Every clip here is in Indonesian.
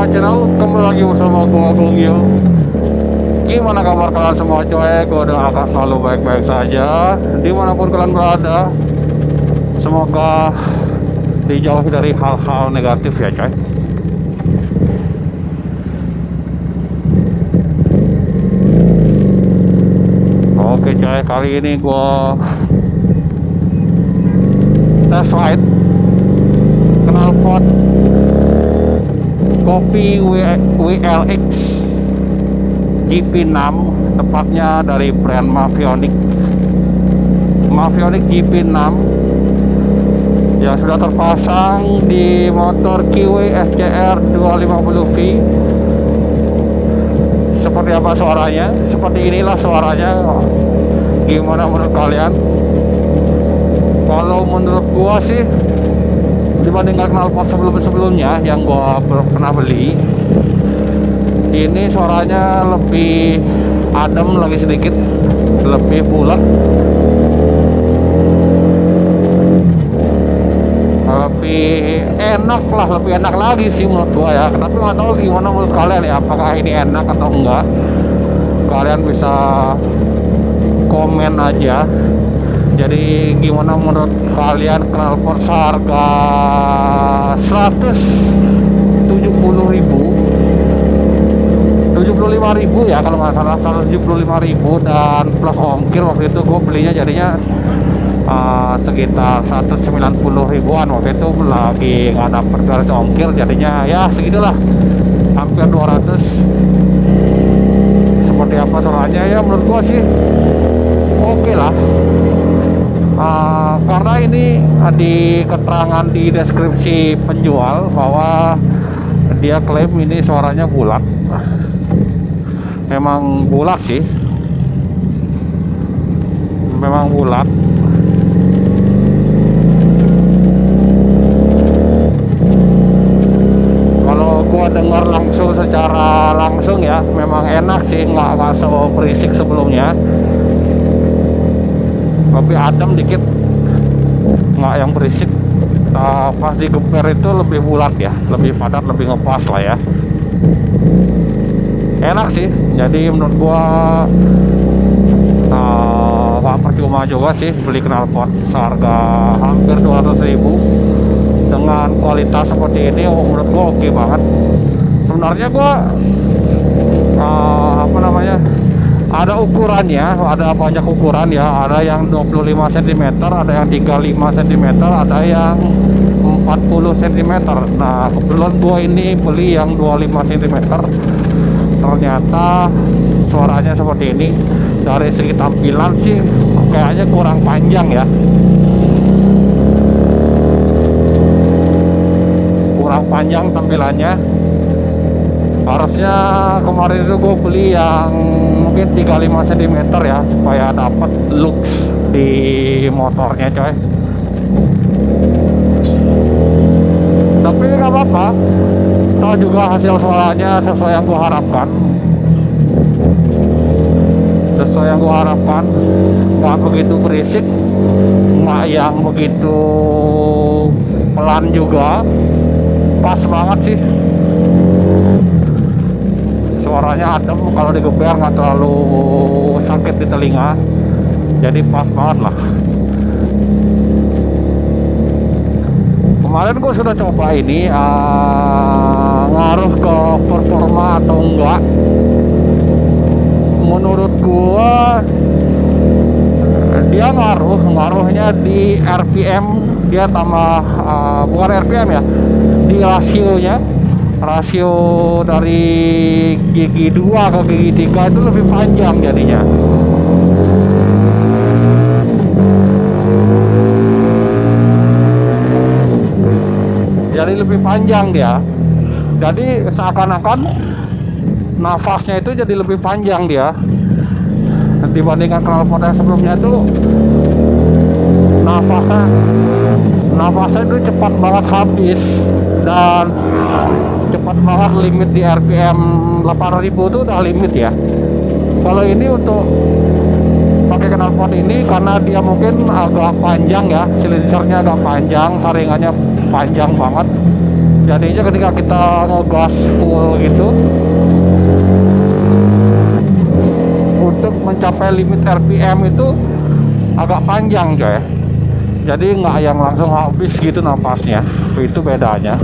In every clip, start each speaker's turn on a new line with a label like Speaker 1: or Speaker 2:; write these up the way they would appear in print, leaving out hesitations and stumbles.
Speaker 1: channel, kembali lagi bersama gua Gongyo. Gimana kabar kalian semua coy? Gua doakan selalu baik-baik saja dimanapun kalian berada. Semoga dijauhi dari hal-hal negatif ya coy. Oke coy, kali ini gua test ride knalpot Kopi WLX GP6, tepatnya dari brand Mavionic GP6 yang sudah terpasang di motor Kiwi SCR 250V. Seperti apa suaranya? Seperti inilah suaranya. Gimana menurut kalian? Kalau menurut gua sih, dibandingkan knalpot sebelumnya yang gua pernah beli, ini suaranya lebih adem lagi sedikit, lebih bulat, lebih enak lah, lebih enak lagi sih menurut gua ya. Tapi nggak tahu gimana menurut kalian ya, apakah ini enak atau enggak. Kalian bisa komen aja. Jadi gimana menurut kalian knalpot seharga 75.000 ya kalau nggak salah, 175.000 dan plus ongkir. Waktu itu gue belinya jadinya sekitar 190.000-an. Waktu itu lagi nggak dapet garis ongkir, jadinya ya segitulah, hampir 200. Seperti apa suaranya ya, menurut gue sih oke lah. Karena ini di keterangan di deskripsi penjual bahwa dia klaim ini suaranya bulat. Memang bulat sih, memang bulat. Kalau gua dengar langsung, secara langsung ya, memang enak sih, nggak so berisik sebelumnya, lebih adem dikit, nggak yang berisik. Pas digeber itu lebih bulat ya, lebih padat, lebih ngepas lah ya. Enak sih. Jadi menurut gua nggak percuma juga sih beli knalpot seharga hampir 200.000 dengan kualitas seperti ini. Menurut gua oke banget. Sebenarnya gua apa namanya, ada ukurannya, ada banyak ukuran ya. Ada yang 25 cm, ada yang 35 cm, ada yang 40 cm. Nah kebetulan gua ini beli yang 25 cm. Ternyata suaranya seperti ini. Dari segi tampilan sih kayaknya kurang panjang ya, kurang panjang tampilannya. Harusnya kemarin itu gue beli yang mungkin 35 cm ya, supaya dapat looks di motornya coy. Tapi nggak apa-apa, toh juga hasil suaranya sesuai yang gue harapkan. Sesuai yang gue harapkan, nggak begitu berisik, nggak yang begitu pelan juga, pas banget sih. Suaranya adem, kalau digeber nggak terlalu sakit di telinga, jadi pas banget lah. Kemarin gue sudah coba ini, ngaruh ke performa atau enggak. Menurut gue dia ngaruhnya di RPM. Dia tambah, bukan RPM ya, di rasio dari gigi 2 ke gigi 3 itu lebih panjang jadinya. Jadi lebih panjang dia. Jadi seakan-akan nafasnya itu jadi lebih panjang dia dibandingkan knalpot yang sebelumnya. Itu nafasnya itu cepat banget habis dan cepat banget. Limit di RPM 8.000 itu udah limit ya. Kalau ini untuk pakai knalpot ini, karena dia mungkin agak panjang ya, silinsernya agak panjang, saringannya panjang banget, jadinya ketika kita ngegas full gitu untuk mencapai limit RPM itu agak panjang coy, jadi nggak yang langsung habis gitu napasnya. Itu bedanya.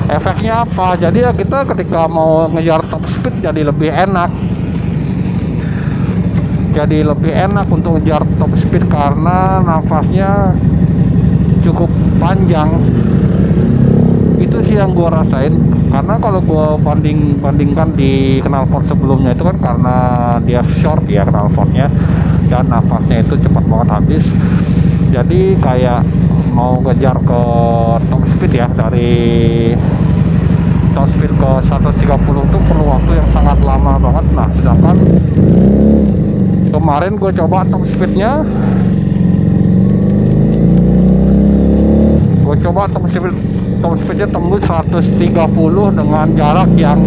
Speaker 1: Efeknya apa? Jadi ya kita ketika mau ngejar top speed jadi lebih enak, untuk ngejar top speed karena nafasnya cukup panjang. Itu sih yang gue rasain, karena kalau gue bandingkan di knalpot sebelumnya itu kan karena dia short ya knalpotnya dan nafasnya itu cepat banget habis, jadi kayak mau ngejar ke top speed ya, dari top speed ke 130 itu perlu waktu yang sangat lama banget. Nah sedangkan kemarin gue coba top speednya tembus 130 dengan jarak yang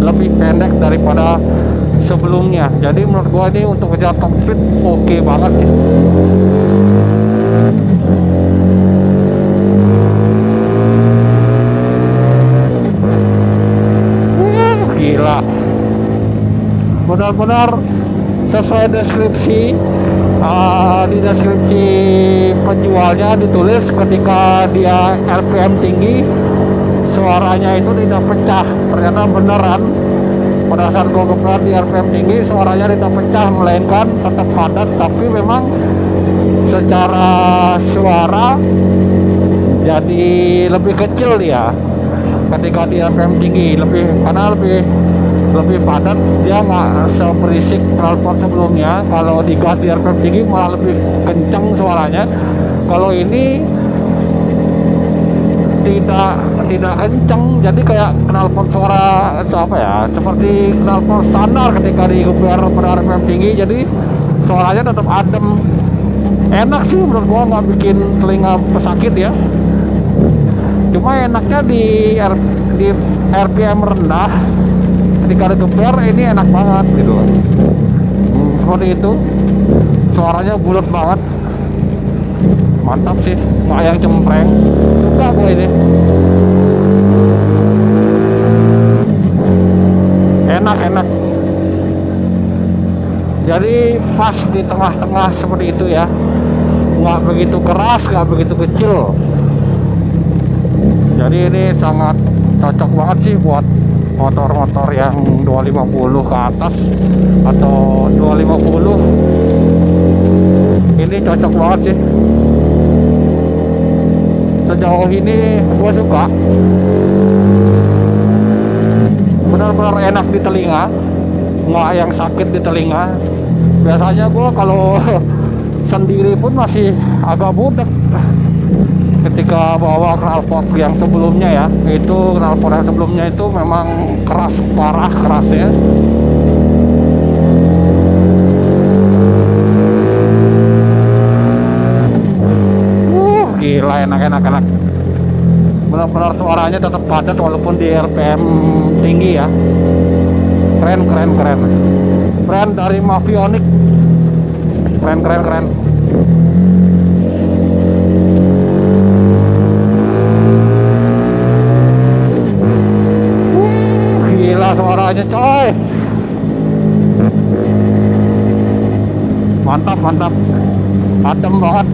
Speaker 1: lebih pendek daripada sebelumnya. Jadi menurut gua ini untuk ngejar top speed oke banget sih. Gila, benar-benar sesuai deskripsi. Di deskripsi penjualnya ditulis ketika dia RPM tinggi suaranya itu tidak pecah. Ternyata beneran, pada saat gue geprek di RPM tinggi suaranya tidak pecah, melainkan tetap padat, tapi memang secara suara jadi lebih kecil dia ketika di RPM tinggi, karena lebih padat, dia nggak seberisik knalpot sebelumnya. Kalau digas di RPM tinggi malah lebih kencang suaranya. Kalau ini tidak kencang, jadi kayak knalpot suara apa ya, seperti knalpot standar ketika digeber pada RPM tinggi, jadi suaranya tetap adem, enak sih menurut gua, nggak bikin telinga pesakit ya. Cuma enaknya di RPM rendah ketika digeber ini enak banget gitu. Seperti itu, suaranya bulat banget, mantap sih, nggak yang cempreng, suka gue ini, enak. Jadi pas di tengah-tengah seperti itu ya, nggak begitu keras, nggak begitu kecil. Jadi ini sangat cocok banget sih buat motor-motor yang 250 ke atas atau 250. Ini cocok banget sih. Sejauh ini gue suka, benar-benar enak di telinga, nggak yang sakit di telinga. Biasanya gue kalau sendiri pun masih agak budek ketika bawa knalpot yang sebelumnya ya. Itu knalpot yang sebelumnya itu memang keras, parah kerasnya. Gila, enak. Benar-benar suaranya tetap padat walaupun di RPM tinggi ya. Keren. Brand dari Mavionic, keren. Gila suaranya coy, mantap, adem banget.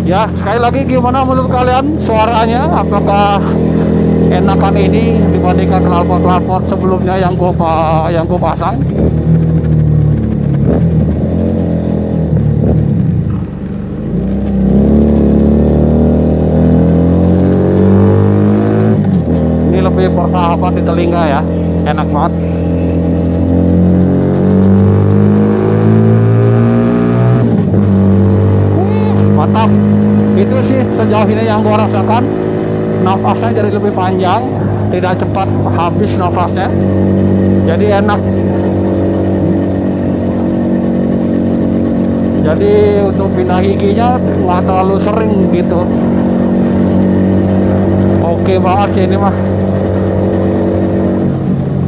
Speaker 1: Ya, sekali lagi gimana menurut kalian suaranya? Apakah enakan ini dibandingkan knalpot sebelumnya yang gue pasang? Ini lebih bersahabat di telinga ya, enak banget. Mantap. Itu sih sejauh ini yang gua rasakan. Nafasnya jadi lebih panjang, tidak cepat habis nafasnya, jadi enak. Jadi untuk pindah giginya nggak terlalu sering gitu. Oke banget sih ini mah.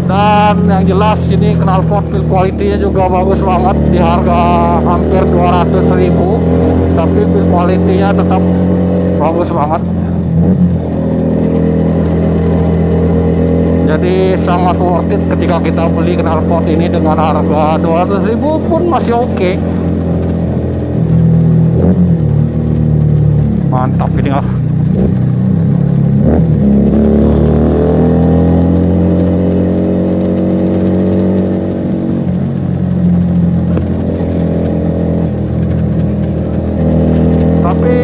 Speaker 1: Dan yang jelas ini knalpot build quality-nya juga bagus banget di harga hampir 200.000, tapi build quality-nya tetap bagus banget. Jadi sangat worth it ketika kita beli knalpot ini dengan harga 200.000 pun masih oke. Mantap ini lah. Tapi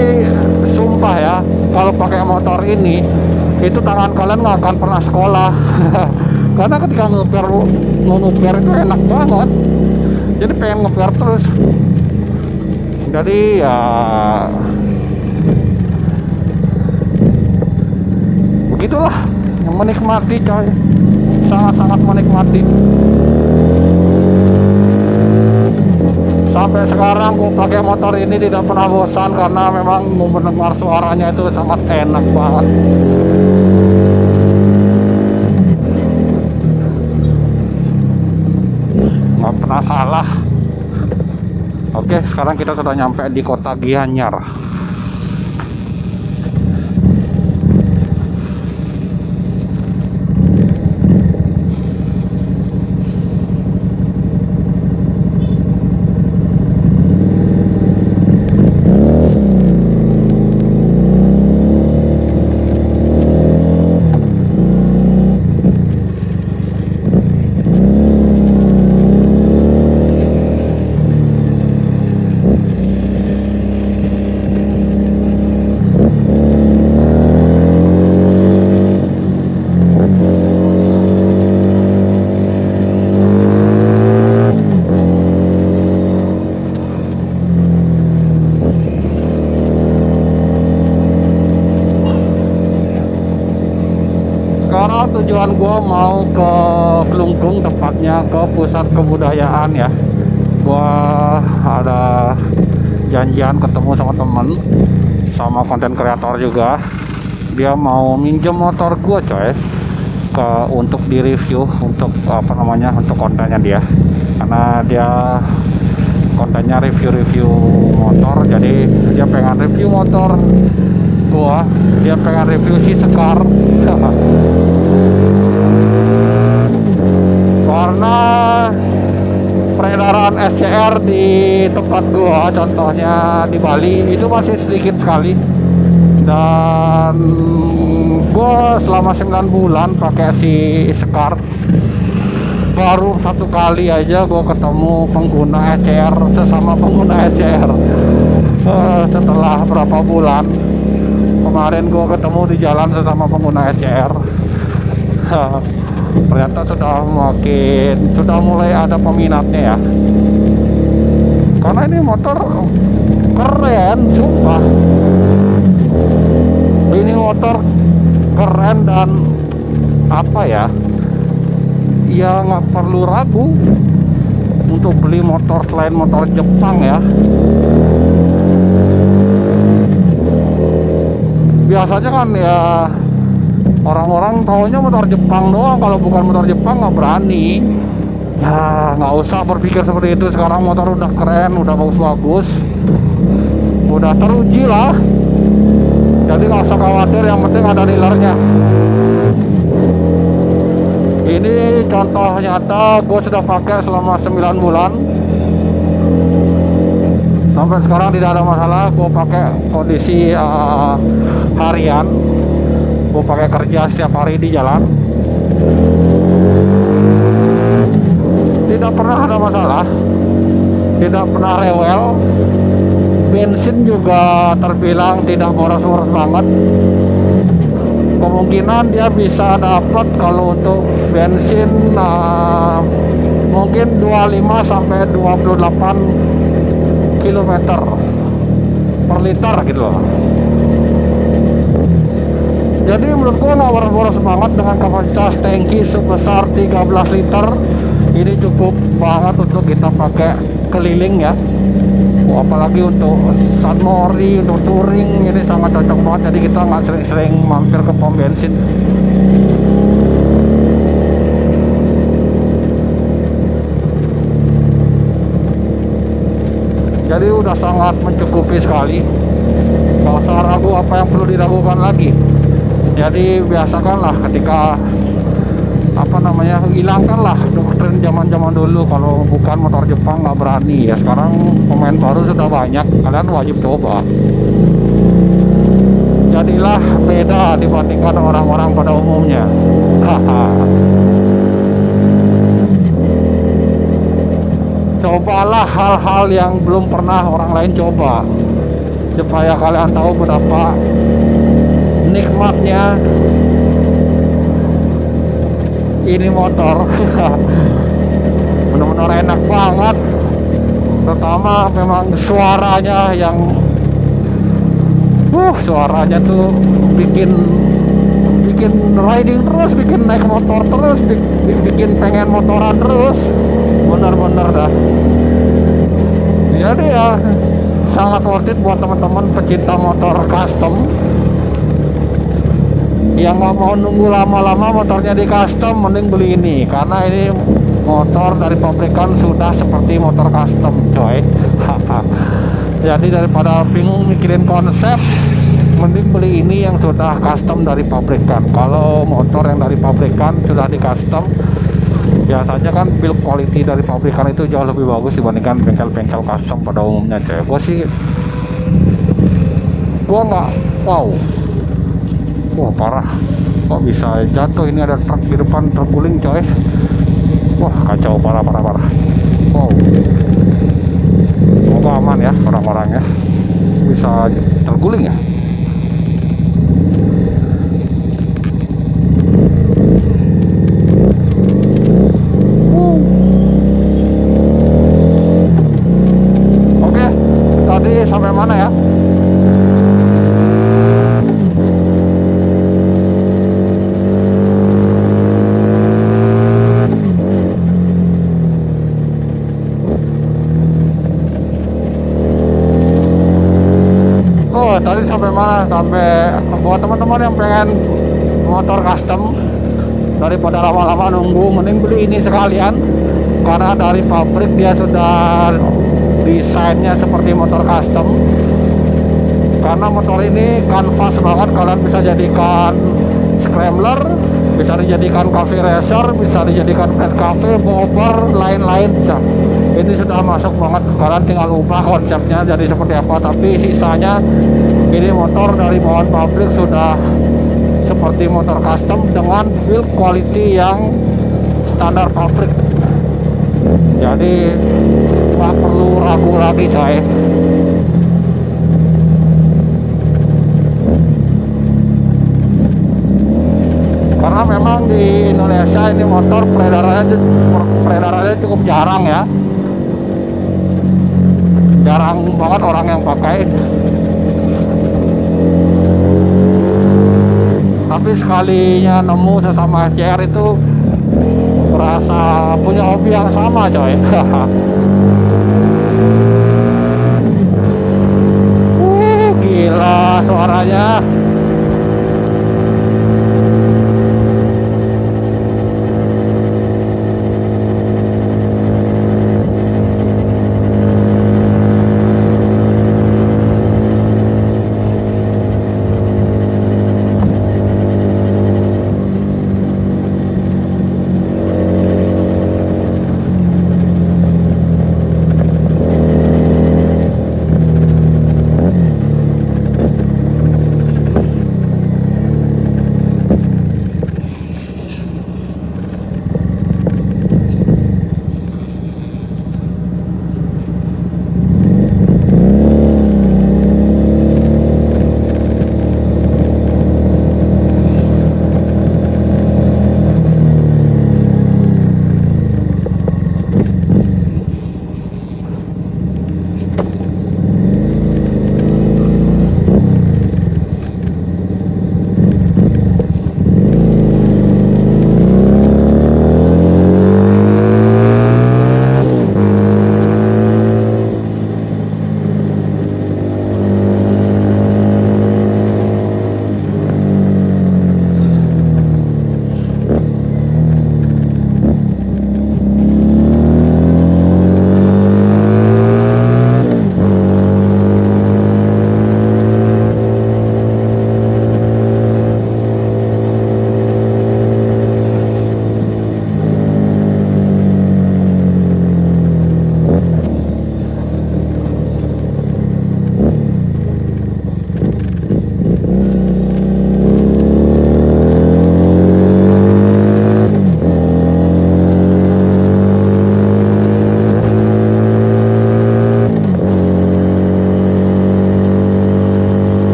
Speaker 1: sumpah ya, kalau pakai motor ini itu tangan kalian nggak akan pernah sekolah. Karena ketika ngeper itu enak banget, jadi pengen ngeper terus. Jadi ya begitulah, yang menikmati coy, sangat-sangat menikmati. Sampai sekarang gue pakai motor ini tidak pernah bosan karena memang mendengar suaranya itu sangat enak banget. Nggak pernah salah. Oke, sekarang kita sudah nyampe di kota Gianyar. Sekarang tujuan gua mau ke Klungkung, tepatnya ke pusat kebudayaan ya. Gua ada janjian ketemu sama temen, sama konten kreator juga. Dia mau minjem motor gua coy, untuk di review, untuk apa namanya, untuk kontennya dia. Karena dia kontennya review motor, jadi dia pengen review motor gua, dia pengen review si Sekar. Karena peredaran SCR di tempat gua, contohnya di Bali, itu masih sedikit sekali. Dan gua selama 9 bulan pakai si Sekar, baru satu kali aja gua ketemu pengguna SCR, sesama pengguna SCR. Setelah berapa bulan kemarin gua ketemu di jalan sesama pengguna SCR. Ternyata sudah mulai ada peminatnya ya, karena ini motor keren, sumpah. Ini motor keren dan apa ya, ya nggak perlu ragu untuk beli motor selain motor Jepang ya. Biasanya kan ya orang-orang taunya motor Jepang doang, kalau bukan motor Jepang nggak berani. Ya nggak usah berpikir seperti itu, sekarang motor udah keren, udah bagus-bagus, udah teruji lah. Jadi nggak usah khawatir, yang penting ada dealernya. Ini contoh nyata, gue sudah pakai selama 9 bulan. Sampai sekarang tidak ada masalah. Gue pakai kondisi harian, gue pakai kerja setiap hari di jalan, tidak pernah ada masalah, tidak pernah rewel. Bensin juga terbilang tidak boros-boros banget. Kemungkinan dia bisa dapat kalau untuk bensin mungkin 25 sampai 28 km per liter gitu loh. Jadi menurut gua nggak boros-boros banget dengan kapasitas tangki sebesar 13 liter. Ini cukup banget untuk kita pakai keliling ya. Apalagi untuk sunmori, untuk touring, ini sangat cocok banget. Jadi kita nggak sering-sering mampir ke pom bensin. Jadi udah sangat mencukupi sekali, nggak usah ragu apa yang perlu diragukan lagi. Jadi biasakanlah ketika apa namanya, hilangkanlah doktrin zaman-zaman dulu kalau bukan motor Jepang nggak berani. Ya sekarang pemain baru sudah banyak, kalian wajib coba. Jadilah beda dibandingkan orang-orang pada umumnya. Haha. Cobalah hal-hal yang belum pernah orang lain coba, supaya kalian tahu betapa nikmatnya ini motor. Benar-benar enak banget. Pertama memang suaranya yang suaranya tuh bikin riding terus, bikin naik motor terus, bikin pengen motoran terus. Bener-bener dah. Jadi ya sangat worth it buat teman-teman pecinta motor custom yang nggak mau nunggu lama-lama motornya di custom, mending beli ini karena ini motor dari pabrikan sudah seperti motor custom, coy. Jadi daripada bingung mikirin konsep, mending beli ini yang sudah custom dari pabrikan. Kalau motor yang dari pabrikan sudah di custom, biasanya kan build quality dari pabrikan itu jauh lebih bagus dibandingkan bengkel-bengkel custom pada umumnya, coy. Gue nggak wow. Wah parah, kok bisa jatuh. Ini ada truk di depan terguling, coy. Wah kacau, parah. Wow, semoga aman ya orang-orangnya, bisa terguling ya. Oke, tadi sampai mana ya? Tadi sampai mana? Sampai buat teman-teman yang pengen motor custom, daripada lama-lama nunggu, mending beli ini sekalian karena dari pabrik dia sudah desainnya seperti motor custom. Karena motor ini kanvas banget, kalian bisa jadikan scrambler, bisa dijadikan cafe racer, bisa dijadikan flat cafe, bobber, lain-lain. Ini sudah masuk banget, kalian tinggal ubah konsepnya jadi seperti apa, tapi sisanya ini motor dari bawaan pabrik sudah seperti motor custom dengan build quality yang standar pabrik. Jadi nggak perlu ragu lagi, coy. Karena memang di Indonesia ini motor peredarannya cukup jarang ya. Jarang banget orang yang pakai. Tapi sekalinya nemu sesama SCR itu merasa punya hobi yang sama, coy. Gila suaranya.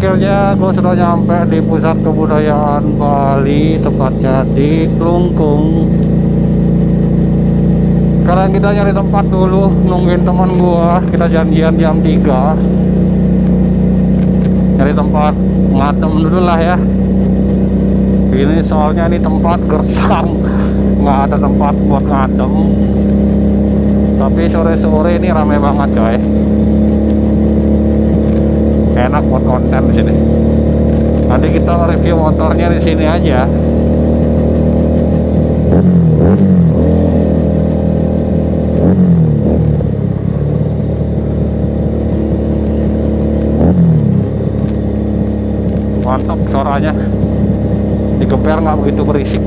Speaker 1: akhirnya gue sudah nyampe di pusat kebudayaan Bali, tepatnya di Klungkung. Sekarang kita nyari tempat dulu, nungguin teman gua. Kita janjian jam 3. Nyari tempat ngadem dulu lah ya. Ini soalnya ini tempat gersang, nggak ada tempat buat ngadem. Tapi sore-sore ini ramai banget coy. Enak buat konten di sini. Nanti kita review motornya di sini aja. Mantap suaranya, digeber nggak begitu berisik.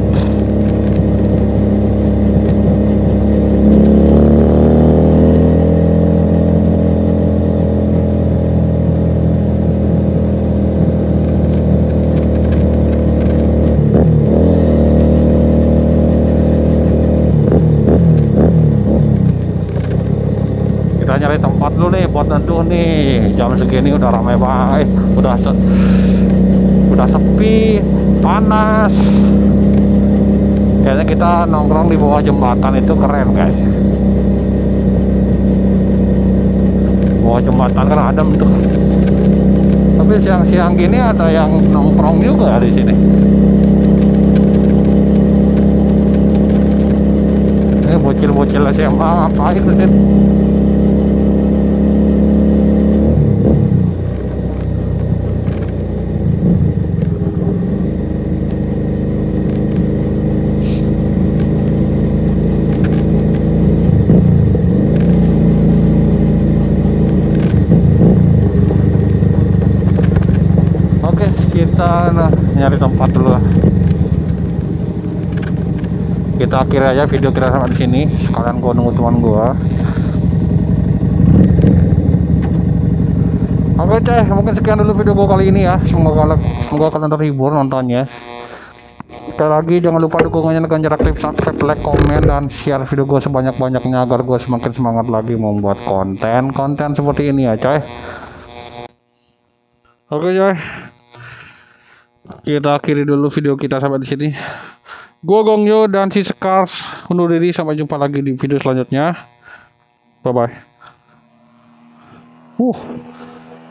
Speaker 1: Kita nyari tempat dulu nih buat neduh nih. Jam segini udah ramai banget, udah sepi, panas. Kayaknya kita nongkrong di bawah jembatan itu keren guys. Bawah jembatan kan adem tuh. Tapi siang-siang gini ada yang nongkrong juga di sini. Ini bocil-bocil SMA ngapain di sini? Kita nyari tempat dulu lah. Kita akhiri aja video kita sampai di sini. Sekalian gua nunggu teman gua. Oke coy, mungkin sekian dulu video gua kali ini ya. Semoga kalian terhibur nontonnya. Sekali lagi jangan lupa dukungannya dengan cara klik subscribe, like, komen, dan share video gua sebanyak-banyaknya agar gua semakin semangat lagi membuat konten seperti ini ya coy. Oke coy, kita akhiri dulu video kita sampai di sini. Gua Gongyo dan si Sekars undur diri, sampai jumpa lagi di video selanjutnya. Bye bye.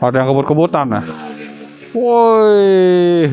Speaker 1: Ada yang kebut-kebutan nah. Woi.